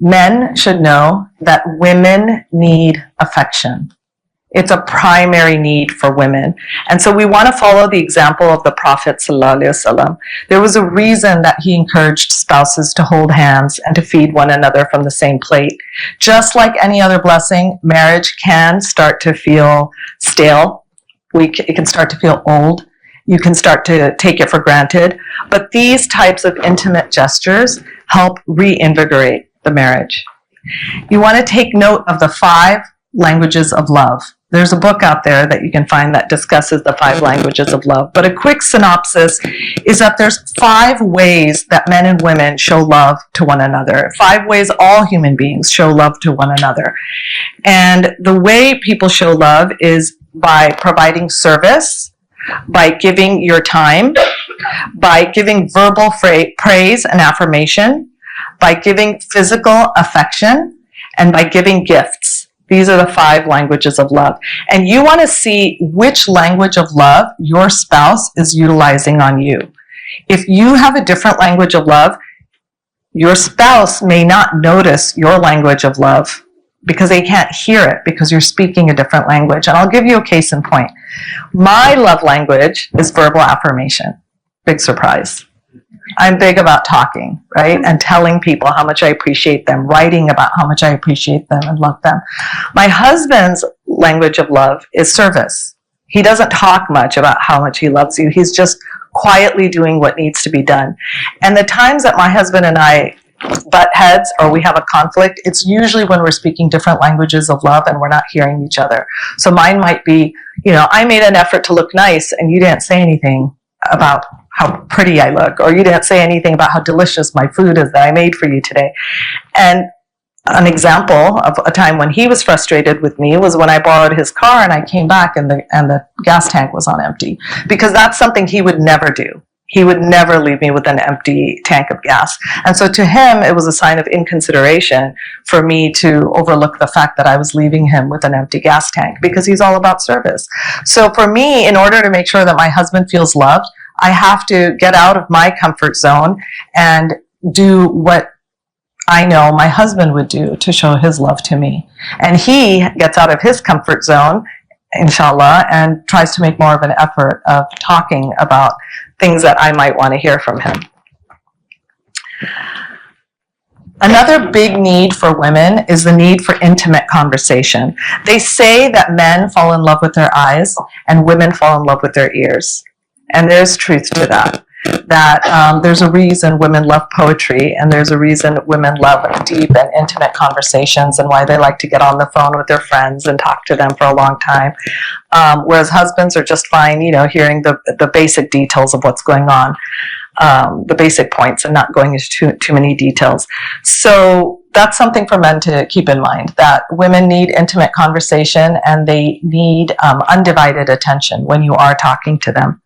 Men should know that women need affection. It's a primary need for women. And so we want to follow the example of the Prophet ﷺ. There was a reason that he encouraged spouses to hold hands and to feed one another from the same plate. Just like any other blessing, marriage can start to feel stale. It can start to feel old. You can start to take it for granted. But these types of intimate gestures help reinvigorate the marriage. You want to take note of the 5 languages of love. There's a book out there that you can find that discusses the 5 languages of love. But a quick synopsis is that there's 5 ways that men and women show love to one another. 5 ways all human beings show love to one another. And the way people show love is by providing service, by giving your time, by giving verbal praise and affirmation, by giving physical affection, and by giving gifts. These are the 5 languages of love. And you want to see which language of love your spouse is utilizing on you. If you have a different language of love, your spouse may not notice your language of love because they can't hear it because you're speaking a different language. And I'll give you a case in point. My love language is verbal affirmation. Big surprise. I'm big about talking, right? And telling people how much I appreciate them, writing about how much I appreciate them and love them. My husband's language of love is service. He doesn't talk much about how much he loves you. He's just quietly doing what needs to be done. And the times that my husband and I butt heads or we have a conflict, it's usually when we're speaking different languages of love and we're not hearing each other. So mine might be, I made an effort to look nice and you didn't say anything about how pretty I look, or you didn't say anything about how delicious my food is that I made for you today. And an example of a time when he was frustrated with me was when I borrowed his car and I came back and the gas tank was on empty, because that's something he would never do. He would never leave me with an empty tank of gas. And so to him, it was a sign of inconsideration for me to overlook the fact that I was leaving him with an empty gas tank, because he's all about service. So for me, in order to make sure that my husband feels loved, I have to get out of my comfort zone and do what I know my husband would do to show his love to me. And he gets out of his comfort zone, inshallah, and tries to make more of an effort of talking about things that I might want to hear from him. Another big need for women is the need for intimate conversation. They say that men fall in love with their eyes and women fall in love with their ears. And there's truth to that. There's a reason women love poetry, and there's a reason women love deep and intimate conversations, and why they like to get on the phone with their friends and talk to them for a long time. Whereas husbands are just fine, hearing the basic details of what's going on, the basic points, and not going into too many details. So that's something for men to keep in mind, that women need intimate conversation and they need undivided attention when you are talking to them.